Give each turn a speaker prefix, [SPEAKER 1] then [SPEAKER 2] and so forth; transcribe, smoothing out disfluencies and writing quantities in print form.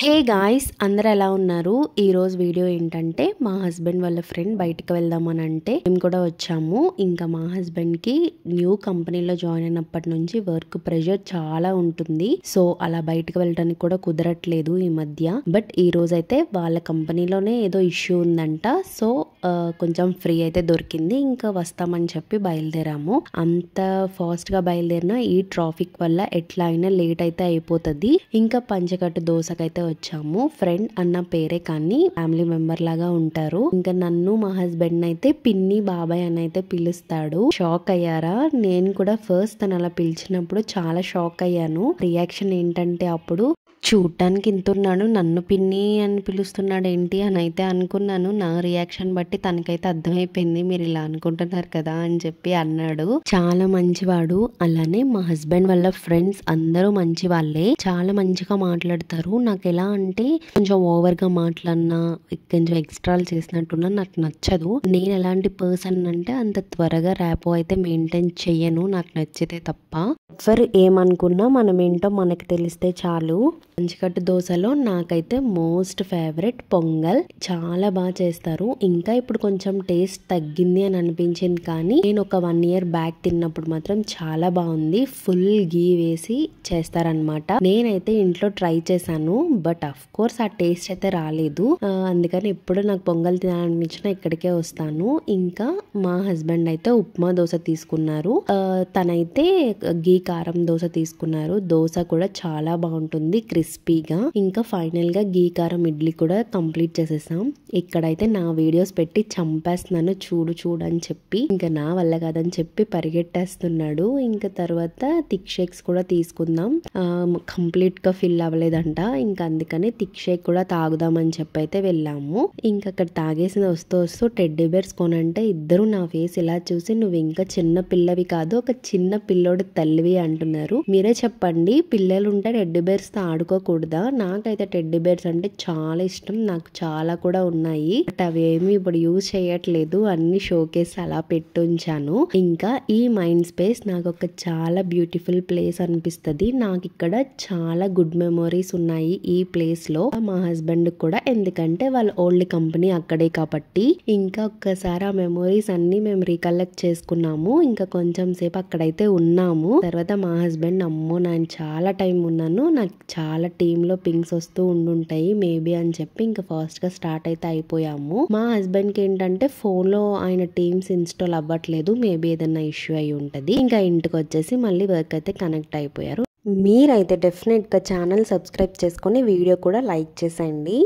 [SPEAKER 1] Hey guys, అందరు ఎలా ఉన్నారు? ఈ రోజు వీడియో ఏంటంటే మా హస్బెండ్ వాళ్ళ ఫ్రెండ్ బయటికి వెళ్దామని అంటే మేము కూడా వచ్చాము. ఇంకా మా హస్బెండ్ కి న్యూ కంపెనీలో జాయిన్ అయినప్పటి నుంచి వర్క్ ప్రెషర్ చాలా ఉంటుంది. సో అలా బయటకు వెళ్ళడానికి కూడా కుదరట్లేదు ఈ మధ్య. బట్ ఈ రోజు అయితే వాళ్ళ కంపెనీలోనే ఏదో ఇష్యూ ఉందంట. సో కొంచెం ఫ్రీ అయితే దొరికింది. ఇంకా వస్తామని చెప్పి బయలుదేరాము. అంత ఫాస్ట్ గా బయలుదేరినా ఈ ట్రాఫిక్ వల్ల ఎట్లా అయినా లేట్ అయితే అయిపోతుంది. ఇంకా పంచకట్టు దోశకైతే వచ్చాము. ఫ్రెండ్ అన్న పేరే కానీ ఫ్యామిలీ మెంబర్ లాగా ఉంటారు. ఇంకా నన్ను మా హస్బెండ్ అయితే పిన్ని బాబాయ్ అని అయితే పిలుస్తాడు. షాక్ అయ్యారా? నేను కూడా ఫస్ట్ తను అలా పిలిచినప్పుడు చాలా షాక్ అయ్యాను. రియాక్షన్ ఏంటంటే అప్పుడు చూడటానికి ఇంతున్నాడు, నన్ను పిన్ని అని పిలుస్తున్నాడు ఏంటి అని అయితే అనుకున్నాను. నా రియాక్షన్ బట్టి తనకైతే అర్థమైపోయింది, మీరు ఇలా అనుకుంటున్నారు కదా అని చెప్పి అన్నాడు. చాలా మంచివాడు. అలానే మా హస్బెండ్ వాళ్ళ ఫ్రెండ్స్ అందరూ మంచి వాళ్ళే, చాలా మంచిగా మాట్లాడతారు. నాకు ఎలా అంటే కొంచెం ఓవర్ గా మాట్లాడినా కొంచెం ఎక్స్ట్రాలు చేసినట్టున్నా నాకు నచ్చదు. నేను ఎలాంటి పర్సన్ అంటే అంత త్వరగా ర్యాపో అయితే మెయింటైన్ చెయ్యను, నాకు నచ్చితే తప్ప. ఎవరు ఏమనుకున్నా మనం ఏంటో మనకు తెలిస్తే చాలు. పంచకట్టు దోశలో నాకైతే మోస్ట్ ఫేవరెట్ పొంగల్. చాలా బాగా చేస్తారు. ఇంకా ఇప్పుడు కొంచెం టేస్ట్ తగ్గింది అని అనిపించింది, కానీ నేను ఒక 1 year బ్యాక్ తిన్నప్పుడు మాత్రం చాలా బాగుంది. ఫుల్ గీ వేసి చేస్తారనమాట. నేనైతే ఇంట్లో ట్రై చేశాను, బట్ అఫ్ కోర్స్ ఆ టేస్ట్ అయితే రాలేదు. అందుకని ఎప్పుడు నాకు పొంగల్ తినాలనిపించినా ఇక్కడికే వస్తాను. ఇంకా మా హస్బెండ్ అయితే ఉప్మా దోశ తీసుకున్నారు. తనైతే గీ కారం దోశ తీసుకున్నారు. దోశ కూడా చాలా బాగుంటుంది, క్రిస్పీగా. ఇంకా ఫైనల్ గా గీ కారం ఇడ్లీ కూడా కంప్లీట్ చేసేసాం. ఇక్కడైతే నా వీడియోస్ పెట్టి చంపేస్తున్నాను, చూడు చూడు అని చెప్పి. ఇంకా నా వల్ల కాదని చెప్పి పరిగెట్టేస్తున్నాడు. ఇంకా తర్వాత థిక్ షేక్స్ కూడా తీసుకుందాం. కంప్లీట్ గా ఫిల్ అవ్వలేదంట. ఇంకా అందుకని థిక్ షేక్ కూడా తాగుదామని చెప్పి అయితే వెళ్ళాము. ఇంకా అక్కడ తాగేసి వస్తూ టెడ్డీ బేర్స్ కొనంటే ఇద్దరు నా ఫేస్ ఇలా చూసి, నువ్వు ఇంకా చిన్న పిల్లవి కాదు, ఒక చిన్న పిల్లోడు తల్లివి అంటున్నారు. మీరే చెప్పండి, పిల్లలు ఉంటే టెడ్డీ బేర్స్ తో ఆడుకోకూడదా? నాకైతే టెడ్డీ బేర్స్ అంటే చాలా ఇష్టం. నాకు చాలా కూడా ఉన్నాయి, బట్ అవేమి ఇప్పుడు యూజ్ చేయట్లేదు. అన్ని షోకేస్ అలా పెట్టుంచాను. ఇంకా ఈ మైండ్ స్పేస్ నాకు ఒక చాలా బ్యూటిఫుల్ ప్లేస్ అనిపిస్తుంది. నాకు ఇక్కడ చాలా గుడ్ మెమొరీస్ ఉన్నాయి ఈ ప్లేస్ లో. మా హస్బెండ్ కూడా, ఎందుకంటే వాళ్ళ ఓల్డ్ కంపెనీ అక్కడే కాబట్టి. ఇంకా ఒక్కసారి ఆ మెమొరీస్ అన్ని మేము రీకలెక్ట్ చేసుకున్నాము. ఇంకా కొంచెం సేపు అక్కడైతే ఉన్నాము. తర్వాత మా హస్బెండ్, అమ్మో నేను చాలా టైం ఉన్నాను, నాకు చాలా టీమ్ లో పింగ్స్ వస్తూ ఉండుంటాయి మేబీ అని చెప్పి ఇంకా ఫాస్ట్ గా స్టార్ట్ అయితే అయిపోయాము. మా హస్బెండ్ కి ఏంటంటే ఫోన్ లో ఆయన టీమ్స్ ఇన్స్టాల్ అవ్వట్లేదు, మేబీ ఏదైనా ఇష్యూ అయి ఉంటది. ఇంకా ఇంటికి వచ్చేసి మళ్ళీ వర్క్ అయితే కనెక్ట్ అయిపోయారు. మీరైతే డెఫినెట్ గా ఛానల్ సబ్స్క్రైబ్ చేసుకొని వీడియో కూడా లైక్ చేసేయండి.